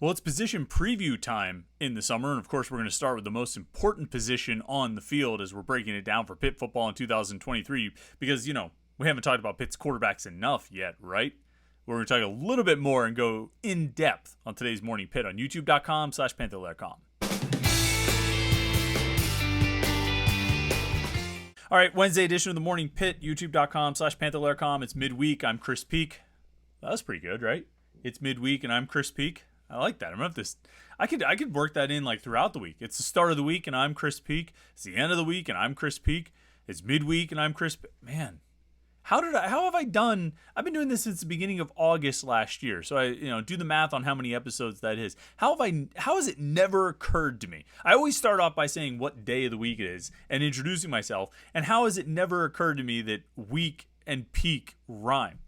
Well, it's position preview time in the summer, and of course, we're going to start with the most important position on the field as we're breaking it down for Pitt football in 2023, because, we haven't talked about Pitt's quarterbacks enough yet, right? We're going to talk a little bit more and go in depth on today's Morning Pitt on youtube.com/Panther-Lair.com. All right, Wednesday edition of the Morning Pitt, youtube.com/Panther-Lair.com. It's midweek. I'm Chris Peak. That was pretty good, right? It's midweek, and I'm Chris Peak. I like that. I'm gonna have this. I could work that in like throughout the week. It's the start of the week, and I'm Chris Peak. It's the end of the week, and I'm Chris Peak. It's midweek, and I'm Chris. Man, how have I done? I've been doing this since the beginning of August last year. So I, do the math on how many episodes that is. How has it never occurred to me? I always start off by saying what day of the week it is and introducing myself. And how has it never occurred to me that week and peak rhyme?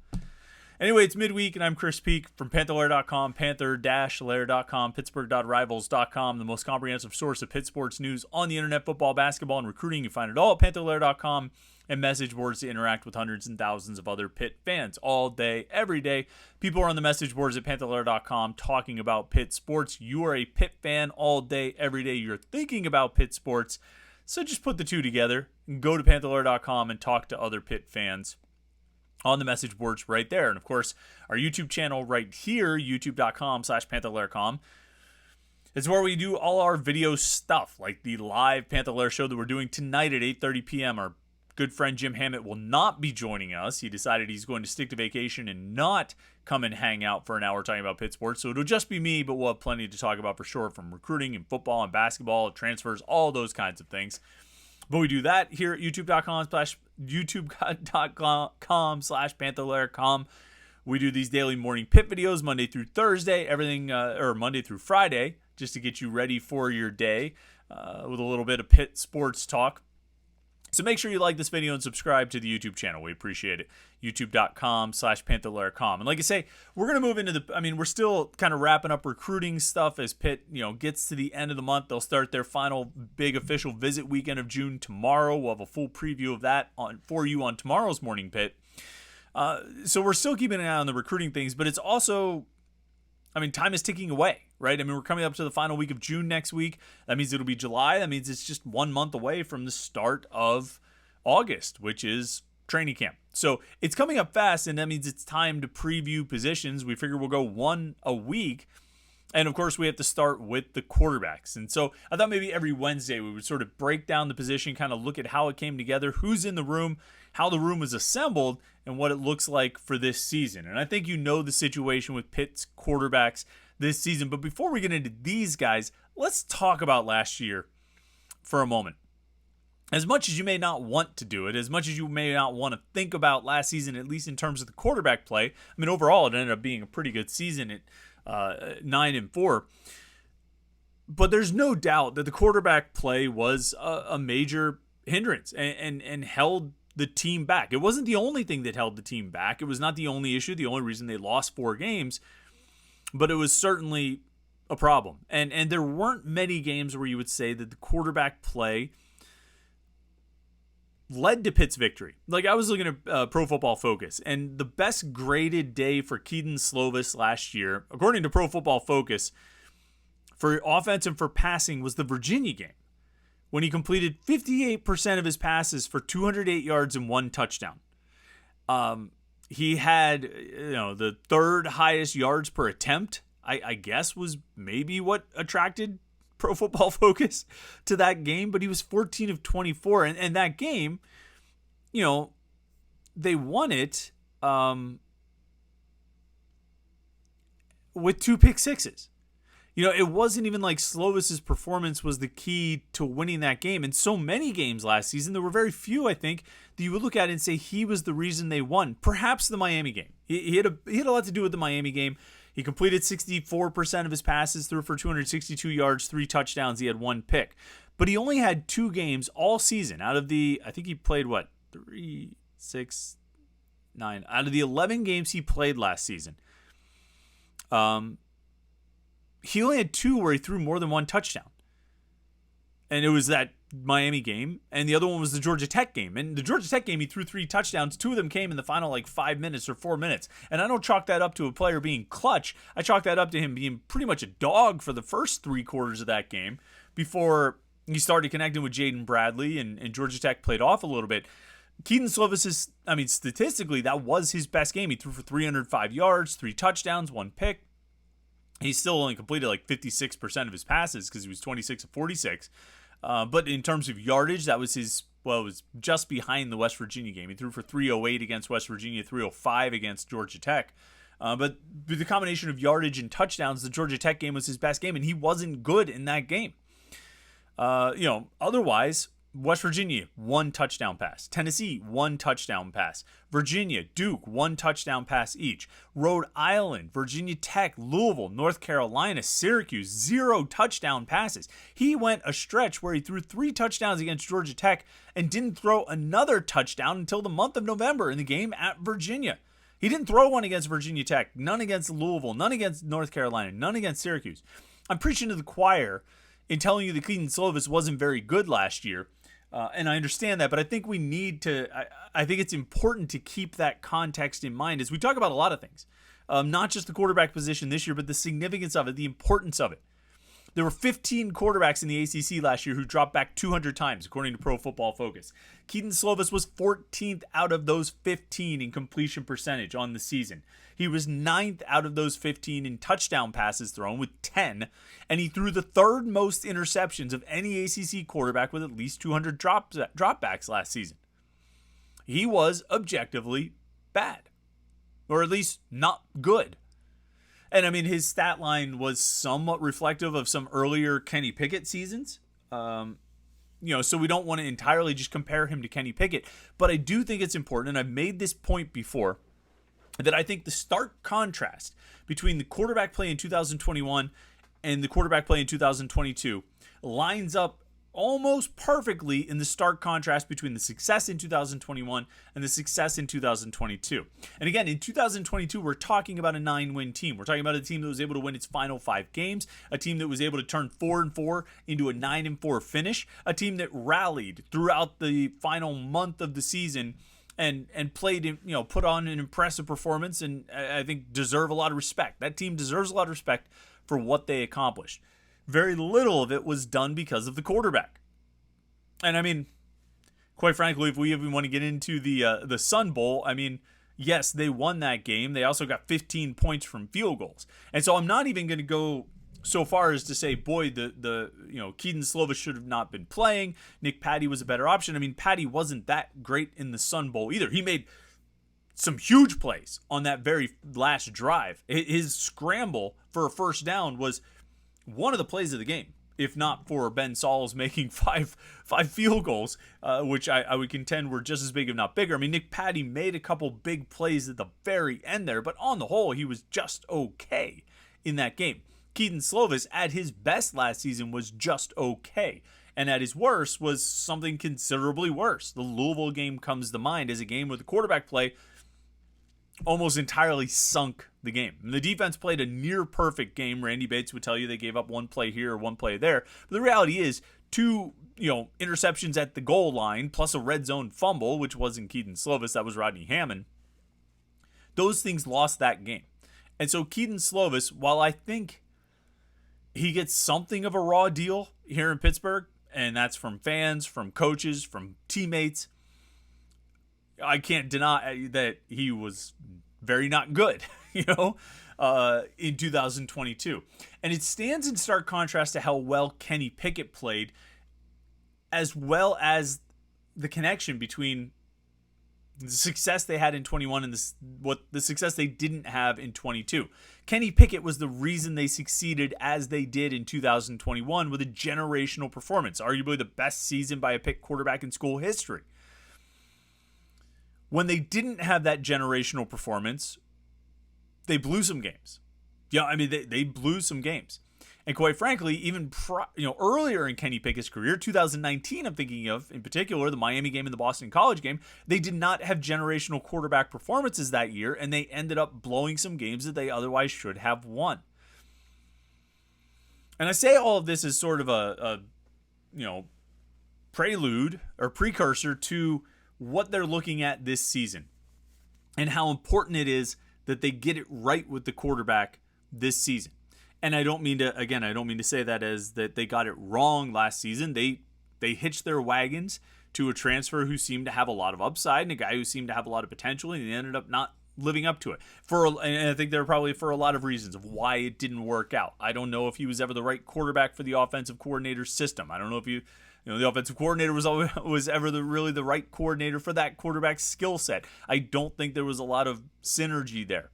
Anyway, it's midweek, and I'm Chris Peak from Panther-Lair.com, Panther-Lair.com, Pittsburgh.rivals.com, the most comprehensive source of Pitt sports news on the internet, football, basketball, and recruiting. You find it all at Panther-Lair.com, and message boards to interact with hundreds and thousands of other Pitt fans all day, every day. People are on the message boards at Panther-Lair.com talking about Pitt sports. You are a Pitt fan all day, every day. You're thinking about Pitt sports. So just put the two together and go to Panther-Lair.com and talk to other Pitt fans on the message boards right there. And of course, our YouTube channel right here, youtube.com/Panther-Lair.com, is where we do all our video stuff, like the live Panther-Lair show that we're doing tonight at 8:30 p.m. Our good friend Jim Hammett will not be joining us. He decided he's going to stick to vacation and not come and hang out for an hour talking about Pitt sports. So it'll just be me, but we'll have plenty to talk about for sure, from recruiting and football and basketball, transfers, all those kinds of things. But we do that here at youtube.com/Panther-Lair.com. We do these daily Morning Pitt videos Monday through Thursday, or Monday through Friday, just to get you ready for your day with a little bit of Pitt sports talk. So make sure you like this video and subscribe to the YouTube channel. We appreciate it. youtube.com/Panther-Lair.com. And like I say, we're going to move into we're still kind of wrapping up recruiting stuff as Pitt, gets to the end of the month. They'll start their final big official visit weekend of June tomorrow. We'll have a full preview of that for you on tomorrow's Morning Pitt. So we're still keeping an eye on the recruiting things, but it's also, time is ticking away, right? We're coming up to the final week of June next week. That means it'll be July. That means it's just 1 month away from the start of August, which is training camp. So it's coming up fast, and that means it's time to preview positions. We figure we'll go one a week. And of course, we have to start with the quarterbacks. And so I thought maybe every Wednesday we would sort of break down the position, kind of look at how it came together, who's in the room, how the room was assembled, and what it looks like for this season. And I think the situation with Pitt's quarterbacks this season. But before we get into these guys, let's talk about last year for a moment. As much as you may not want to do it, as much as you may not want to think about last season, at least in terms of the quarterback play, overall it ended up being a pretty good season at 9-4. But there's no doubt that the quarterback play was a major hindrance and held the team back. It wasn't the only thing that held the team back. It was not the only issue, the only reason they lost 4 games, but it was certainly a problem. And there weren't many games where you would say that the quarterback play led to Pitt's victory. Like, I was looking at Pro Football Focus, and the best graded day for Kedon Slovis last year, according to Pro Football Focus, for offense and for passing, was the Virginia game, when he completed 58% of his passes for 208 yards and 1 touchdown. He had, the third highest yards per attempt, I guess, was maybe what attracted Pro Football Focus to that game, but he was 14 of 24. And that game, they won it with 2 pick sixes. It wasn't even like Slovis's performance was the key to winning that game. In so many games last season, there were very few, I think, that you would look at and say he was the reason they won. Perhaps the Miami game. He had a lot to do with the Miami game. He completed 64% of his passes, threw for 262 yards, 3 touchdowns. He had 1 pick. But he only had 2 games all season out of I think he played, 3, 6, 9. Out of the 11 games he played last season, he only had 2 where he threw more than 1 touchdown. And it was that Miami game, and the other one was the Georgia Tech game. And the Georgia Tech game, he threw 3 touchdowns. 2 of them came in the final 5 minutes or 4 minutes. And I don't chalk that up to a player being clutch. I chalk that up to him being pretty much a dog for the first 3 quarters of that game before he started connecting with Jaden Bradley and Georgia Tech played off a little bit. Keaton Slovis statistically, that was his best game. He threw for 305 yards, 3 touchdowns, 1 pick. He still only completed 56% of his passes because he was 26 of 46. But in terms of yardage, that was it was just behind the West Virginia game. He threw for 308 against West Virginia, 305 against Georgia Tech. But with the combination of yardage and touchdowns, the Georgia Tech game was his best game, and he wasn't good in that game. Otherwise, West Virginia, 1 touchdown pass. Tennessee, 1 touchdown pass. Virginia, Duke, 1 touchdown pass each. Rhode Island, Virginia Tech, Louisville, North Carolina, Syracuse, 0 touchdown passes. He went a stretch where he threw 3 touchdowns against Georgia Tech and didn't throw another touchdown until the month of November in the game at Virginia. He didn't throw one against Virginia Tech, none against Louisville, none against North Carolina, none against Syracuse. I'm preaching to the choir in telling you that Keaton Slovis wasn't very good last year. And I understand that, but I think we need to, I think it's important to keep that context in mind as we talk about a lot of things. Not just the quarterback position this year, but the significance of it, the importance of it. There were 15 quarterbacks in the ACC last year who dropped back 200 times, according to Pro Football Focus. Keaton Slovis was 14th out of those 15 in completion percentage on the season. He was 9th out of those 15 in touchdown passes thrown with 10, and he threw the 3rd most interceptions of any ACC quarterback with at least 200 dropbacks last season. He was objectively bad, or at least not good. And his stat line was somewhat reflective of some earlier Kenny Pickett seasons. So we don't want to entirely just compare him to Kenny Pickett. But I do think it's important, and I've made this point before, that I think the stark contrast between the quarterback play in 2021 and the quarterback play in 2022 lines up almost perfectly in the stark contrast between the success in 2021 and the success in 2022. And again, in 2022, we're talking about a 9-win team. We're talking about a team that was able to win its final 5 games, a team that was able to turn 4-4 into a 9-4 finish, a team that rallied throughout the final month of the season and played, put on an impressive performance, and I think deserve a lot of respect. That team deserves a lot of respect for what they accomplished. Very little of it was done because of the quarterback. And quite frankly, if we even want to get into the Sun Bowl, yes, they won that game. They also got 15 points from field goals. And so I'm not even going to go so far as to say, boy, the Keaton Slovis should have not been playing. Nick Patty was a better option. Patty wasn't that great in the Sun Bowl either. He made some huge plays on that very last drive. His scramble for a first down was one of the plays of the game, if not for Ben Sauls making five field goals, which I would contend were just as big, if not bigger. Nick Patty made a couple big plays at the very end there, but on the whole, he was just okay in that game. Keaton Slovis, at his best last season, was just okay. And at his worst was something considerably worse. The Louisville game comes to mind as a game where the quarterback play almost entirely sunk the game. The defense played a near perfect game. Randy Bates would tell you they gave up 1 play here or 1 play there. But the reality is 2 interceptions at the goal line plus a red zone fumble, which wasn't Keaton Slovis, that was Rodney Hammond. Those things lost that game. And so Keaton Slovis, while I think he gets something of a raw deal here in Pittsburgh, and that's from fans, from coaches, from teammates, I can't deny that he was very not good, in 2022. And it stands in stark contrast to how well Kenny Pickett played, as well as the connection between the success they had in 21 and the success they didn't have in 22. Kenny Pickett was the reason they succeeded as they did in 2021 with a generational performance, arguably the best season by a Pitt quarterback in school history. When they didn't have that generational performance, they blew some games. They blew some games. And quite frankly, even earlier in Kenny Pickett's career, 2019, I'm thinking of in particular the Miami game and the Boston College game, they did not have generational quarterback performances that year, and they ended up blowing some games that they otherwise should have won. And I say all of this as sort of a prelude or precursor to what they're looking at this season and how important it is that they get it right with the quarterback this season. And I don't mean to say that as that they got it wrong last season. They hitched their wagons to a transfer who seemed to have a lot of upside and a guy who seemed to have a lot of potential, and they ended up not living up to it. And I think there were probably for a lot of reasons of why it didn't work out. I don't know if he was ever the right quarterback for the offensive coordinator's system. I don't know if the offensive coordinator was ever really the right coordinator for that quarterback's skill set. I don't think there was a lot of synergy there.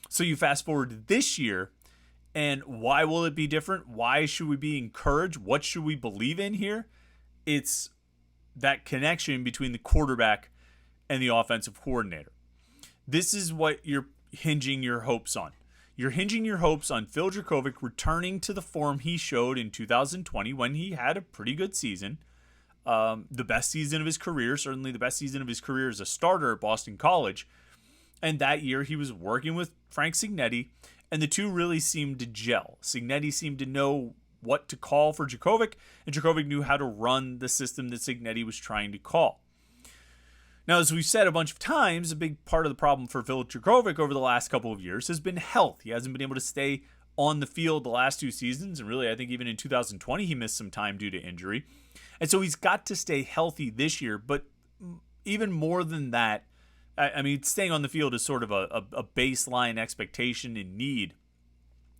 So you fast forward to this year, and why will it be different? Why should we be encouraged? What should we believe in here? It's that connection between the quarterback and the offensive coordinator. This is what you're hinging your hopes on. You're hinging your hopes on Phil Dracovic returning to the form he showed in 2020 when he had a pretty good season. The best season of his career, certainly the best season of his career as a starter at Boston College. And that year he was working with Frank Cignetti, and the two really seemed to gel. Cignetti seemed to know what to call for Dracovic, and Dracovic knew how to run the system that Cignetti was trying to call. Now, as we've said a bunch of times, a big part of the problem for Phil Dracovic over the last couple of years has been health. He hasn't been able to stay on the field the last two seasons, and really I think even in 2020 he missed some time due to injury. And so he's got to stay healthy this year, but even more than that, I mean, staying on the field is sort of a baseline expectation and need.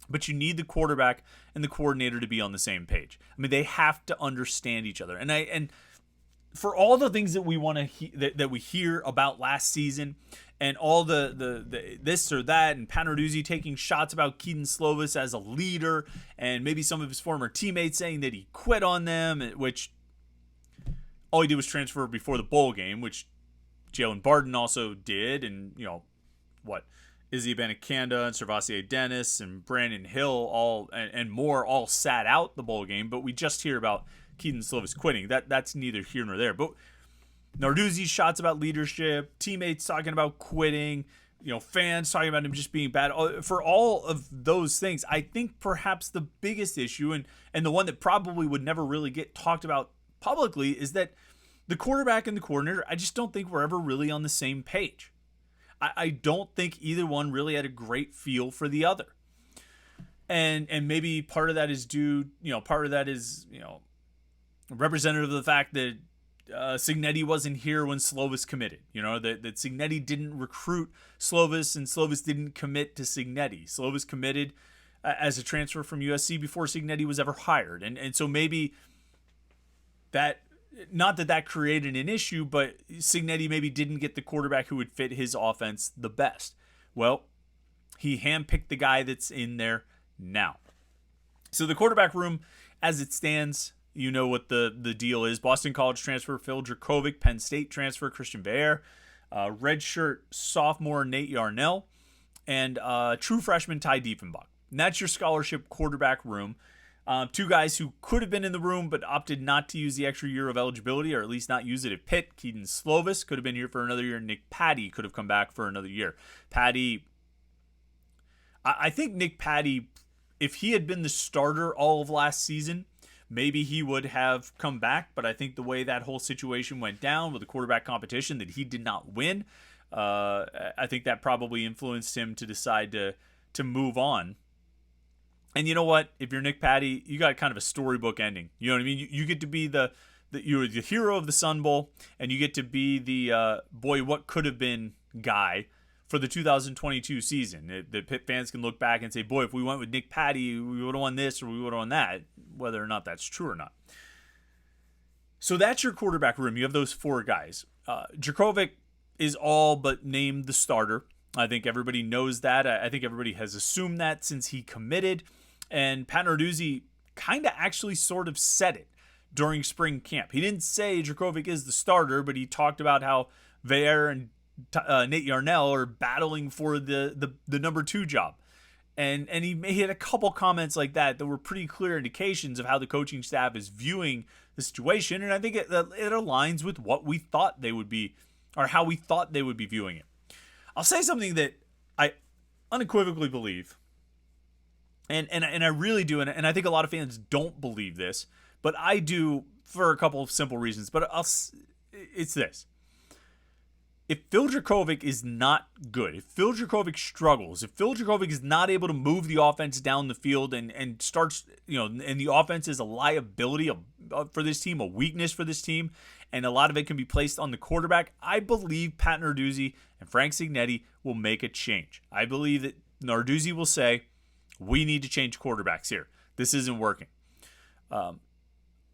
But you need the quarterback and the coordinator to be on the same page. I mean, they have to understand each other. And for all the things that we want to that we hear about last season, and all the this or that, and Panthers taking shots about Keaton Slovis as a leader, and maybe some of his former teammates saying that he quit on them, which all he did was transfer before the bowl game, which Jalen Barden also did, and Izzy Abanikanda and Servassier Dennis and Brandon Hill and more all sat out the bowl game, but we just hear about Keaton Slovis quitting. That's neither here nor there. But Narduzzi's shots about leadership, teammates talking about quitting, fans talking about him just being bad. For all of those things, I think perhaps the biggest issue and the one that probably would never really get talked about publicly is that the quarterback and the coordinator, I just don't think we're ever really on the same page. I don't think either one really had a great feel for the other. And maybe part of that is representative of the fact that Cignetti wasn't here when Slovis committed. That Cignetti didn't recruit Slovis and Slovis didn't commit to Cignetti. Slovis committed as a transfer from USC before Cignetti was ever hired. And so maybe that, not that created an issue, but Cignetti maybe didn't get the quarterback who would fit his offense the best. Well, he handpicked the guy that's in there now. So the quarterback room, as it stands, you know what the deal is. Boston College transfer Phil Dracovic, Penn State transfer Christian Bear, redshirt sophomore Nate Yarnell, and true freshman Ty Diefenbach. And that's your scholarship quarterback room. Two guys who could have been in the room but opted not to use the extra year of eligibility, or at least not use it at Pitt. Keaton Slovis could have been here for another year. Nick Patty could have come back for another year. I think Nick Patty, if he had been the starter all of last season, maybe he would have come back. But I think the way that whole situation went down with the quarterback competition that he did not win, I think that probably influenced him to decide to move on. And you know what? If you're Nick Patty, you got kind of a storybook ending. You know what I mean? You get to be you're the hero of the Sun Bowl, and you get to be the boy, what could have been guy for the 2022 season. The Pitt fans can look back and say, boy, if we went with Nick Patty, we would have won this or we would have won that, whether or not that's true or not. So that's your quarterback room. You have those four guys. Dracovic is all but named the starter. I think everybody knows that. I think everybody has assumed that since he committed. And Pat Narduzzi kind of actually sort of said it during spring camp. He didn't say Dracovic is the starter, but he talked about how Veer and Nate Yarnell are battling for the number 2 job. And he had a couple comments like that were pretty clear indications of how the coaching staff is viewing the situation. And I think it aligns with what we thought they would be, or how we thought they would be viewing it. I'll say something that I unequivocally believe. And I really do, and I think a lot of fans don't believe this, but I do for a couple of simple reasons, but it's this. If Phil Dracovic is not good, if Phil Dracovic struggles, if Phil Dracovic is not able to move the offense down the field and starts, and the offense is a liability for this team, a weakness for this team, and a lot of it can be placed on the quarterback, I believe Pat Narduzzi and Frank Cignetti will make a change. I believe that Narduzzi will say, we need to change quarterbacks here. This isn't working.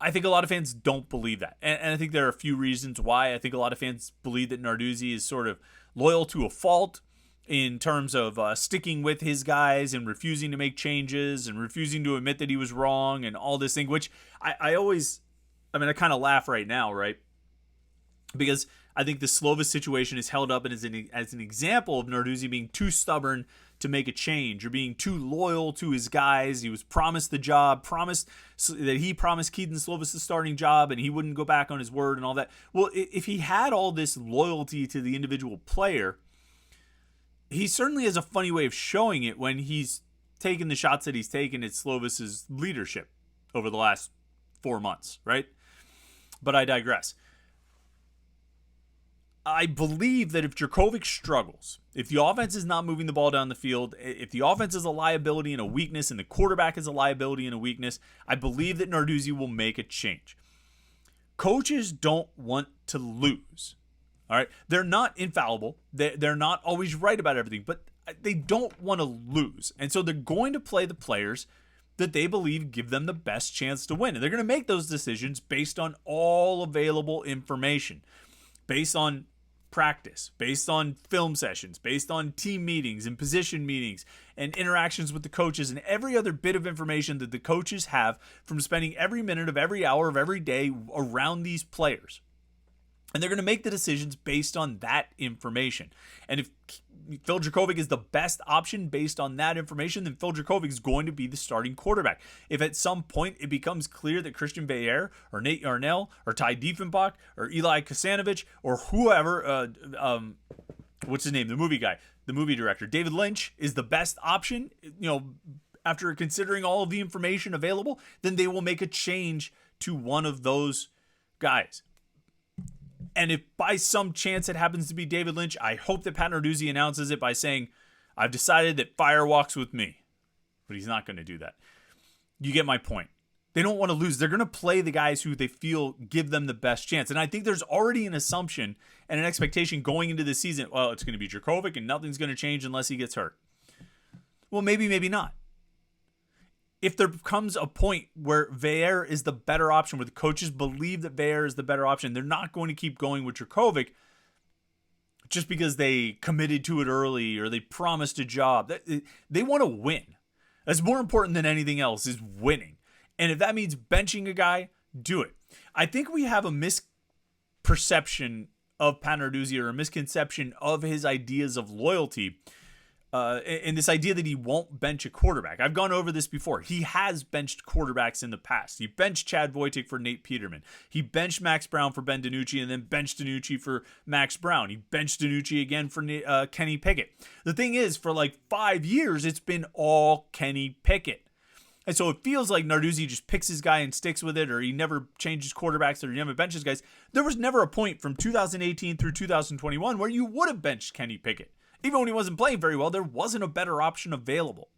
I think a lot of fans don't believe that. And I think there are a few reasons why. I think a lot of fans believe that Narduzzi is sort of loyal to a fault in terms of sticking with his guys and refusing to make changes and refusing to admit that he was wrong and all this thing, which I kind of laugh right now, right? Because I think the Slovis situation is held up as an example of Narduzzi being too stubborn to make a change or being too loyal to his guys. He was promised the job, promised Keaton Slovis the starting job, and he wouldn't go back on his word and all that. Well, if he had all this loyalty to the individual player, he certainly has a funny way of showing it when he's taken the shots that he's taken at Slovis's leadership over the last 4 months, right? But I digress. I believe that if Dracovic struggles, if the offense is not moving the ball down the field, if the offense is a liability and a weakness and the quarterback is a liability and a weakness, I believe that Narduzzi will make a change. Coaches don't want to lose. All right? They're not infallible. They're not always right about everything, but they don't want to lose. And so they're going to play the players that they believe give them the best chance to win. And they're going to make those decisions based on all available information, based on practice, based on film sessions, based on team meetings and position meetings and interactions with the coaches and every other bit of information that the coaches have from spending every minute of every hour of every day around these players. And they're going to make the decisions based on that information. And if Phil Dracovic is the best option based on that information, then Phil Dracovic is going to be the starting quarterback. If at some point it becomes clear that Christian Veilleux or Nate Yarnell or Ty Diefenbach or Eli Kasanovich or whoever, what's his name, the movie director, David Lynch is the best option, after considering all of the information available, then they will make a change to one of those guys. And if by some chance it happens to be David Lynch, I hope that Pat Narduzzi announces it by saying, I've decided that fire walks with me. But he's not going to do that. You get my point. They don't want to lose. They're going to play the guys who they feel give them the best chance. And I think there's already an assumption and an expectation going into the season, well, it's going to be Dracovic and nothing's going to change unless he gets hurt. Well, maybe not. If there comes a point where Veilleux is the better option, where the coaches believe that Veilleux is the better option, they're not going to keep going with Dracovic just because they committed to it early or they promised a job. They want to win. That's more important than anything else, is winning. And if that means benching a guy, do it. I think we have a misperception of Pat Narduzzi, or a misconception of his ideas of loyalty, and this idea that he won't bench a quarterback. I've gone over this before. He has benched quarterbacks in the past. He benched Chad Wojcik for Nate Peterman. He benched Max Brown for Ben DiNucci and then benched DiNucci for Max Brown. He benched DiNucci again for Kenny Pickett. The thing is, for like 5 years, it's been all Kenny Pickett. And so it feels like Narduzzi just picks his guy and sticks with it, or he never changes quarterbacks, or he never benches guys. There was never a point from 2018 through 2021 where you would have benched Kenny Pickett. Even when he wasn't playing very well, there wasn't a better option available.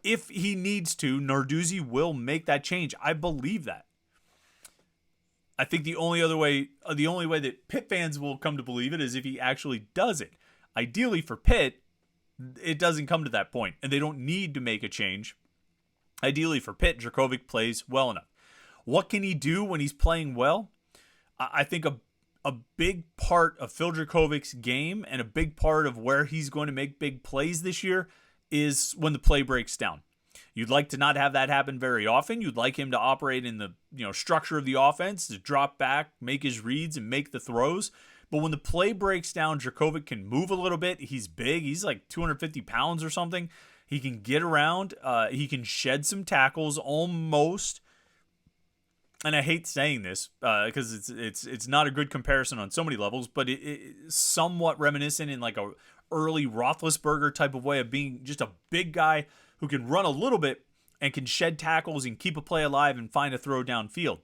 If he needs to, Narduzzi will make that change. I believe that. I think the only way that Pitt fans will come to believe it is if he actually does it. Ideally for Pitt, it doesn't come to that point, and they don't need to make a change. Ideally for Pitt, Dracovic plays well enough. What can he do when he's playing well? I think a big part of Phil Dracovic's game and a big part of where he's going to make big plays this year is when the play breaks down. You'd like to not have that happen very often. You'd like him to operate in the structure of the offense, to drop back, make his reads, and make the throws. But when the play breaks down, Dracovic can move a little bit. He's big. He's like 250 pounds or something. He can get around. He can shed some tackles almost. And I hate saying this because it's not a good comparison on so many levels, but it's somewhat reminiscent in like a early Roethlisberger type of way of being just a big guy who can run a little bit and can shed tackles and keep a play alive and find a throw downfield.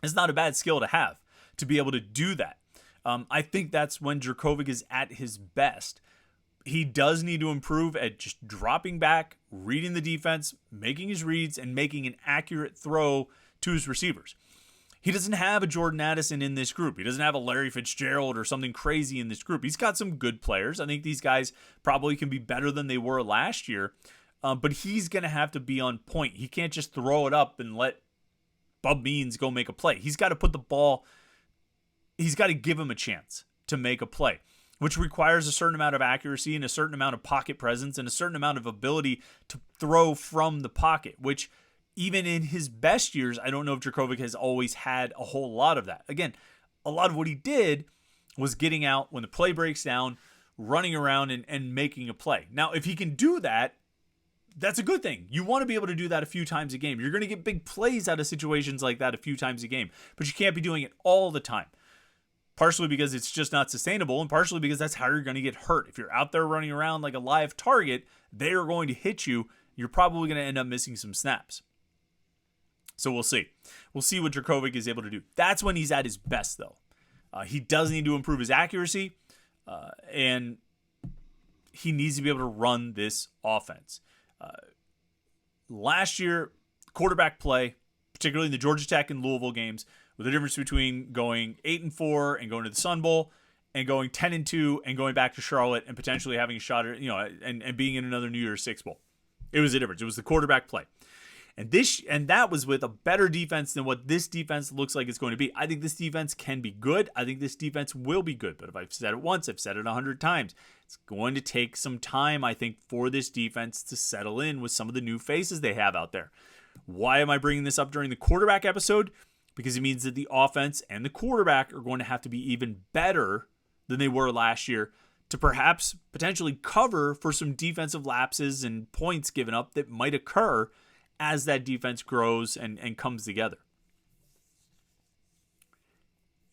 It's not a bad skill to have, to be able to do that. I think that's when Jurkovec is at his best. He does need to improve at just dropping back, reading the defense, making his reads, and making an accurate throw to his receivers. He doesn't have a Jordan Addison in this group. He doesn't have a Larry Fitzgerald or something crazy in this group. He's got some good players. I think these guys probably can be better than they were last year, but he's going to have to be on point. He can't just throw it up and let Bub Means go make a play. He's got to put the ball, he's got to give him a chance to make a play, which requires a certain amount of accuracy and a certain amount of pocket presence and a certain amount of ability to throw from the pocket, which even in his best years, I don't know if Jurkovec has always had a whole lot of that. Again, a lot of what he did was getting out when the play breaks down, running around and making a play. Now, if he can do that, that's a good thing. You want to be able to do that a few times a game. You're going to get big plays out of situations like that a few times a game, but you can't be doing it all the time. Partially because it's just not sustainable, and partially because that's how you're going to get hurt. If you're out there running around like a live target, they are going to hit you. You're probably going to end up missing some snaps. So we'll see. We'll see what Jurkovec is able to do. That's when he's at his best, though. He does need to improve his accuracy, and he needs to be able to run this offense. Last year, quarterback play, particularly in the Georgia Tech and Louisville games, with the difference between going 8-4 and going to the Sun Bowl, and going 10-2 and going back to Charlotte and potentially having a shot at, and being in another New Year's Six Bowl. It was the difference. It was the quarterback play. And that was with a better defense than what this defense looks like it's going to be. I think this defense can be good. I think this defense will be good. But if I've said it once, I've said it 100 times. It's going to take some time, I think, for this defense to settle in with some of the new faces they have out there. Why am I bringing this up during the quarterback episode? Because it means that the offense and the quarterback are going to have to be even better than they were last year to perhaps potentially cover for some defensive lapses and points given up that might occur as that defense grows and comes together.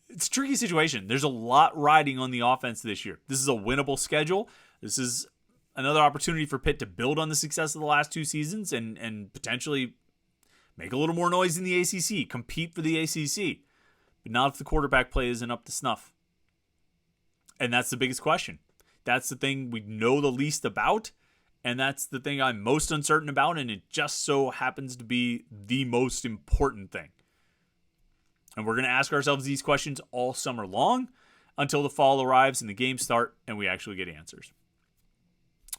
It's a tricky situation. There's a lot riding on the offense this year. This is a winnable schedule. This is another opportunity for Pitt to build on the success of the last two seasons and potentially make a little more noise in the ACC, compete for the ACC, but not if the quarterback play isn't up to snuff. And that's the biggest question. That's the thing we know the least about. And that's the thing I'm most uncertain about, and it just so happens to be the most important thing. And we're going to ask ourselves these questions all summer long until the fall arrives and the games start and we actually get answers.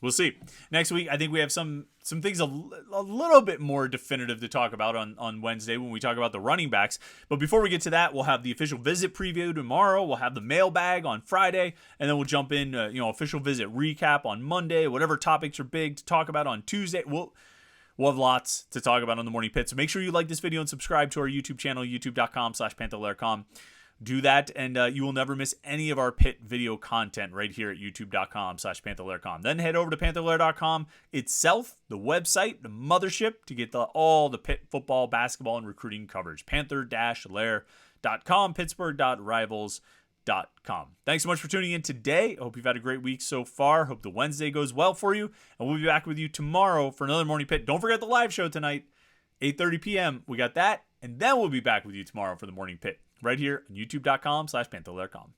We'll see. Next week, I think we have some things a little bit more definitive to talk about on Wednesday when we talk about the running backs. But before we get to that, we'll have the official visit preview tomorrow. We'll have the mailbag on Friday, and then we'll jump in, official visit recap on Monday. Whatever topics are big to talk about on Tuesday, we'll have lots to talk about on the Morning Pit. So make sure you like this video and subscribe to our YouTube channel, youtube.com/Panther-Lair.com. Do that, and you will never miss any of our Pitt video content right here at youtube.com/Panther-Lair.com. Then head over to Panther-Lair.com itself, the website, the mothership, to get all the Pitt football, basketball, and recruiting coverage. Panther-Lair.com, Pittsburgh.rivals.com. Thanks so much for tuning in today. I hope you've had a great week so far. Hope the Wednesday goes well for you, and we'll be back with you tomorrow for another Morning Pit. Don't forget the live show tonight, 8:30 p.m. We got that, and then we'll be back with you tomorrow for the Morning Pit. Right here on youtube.com/Panther-Lair.com.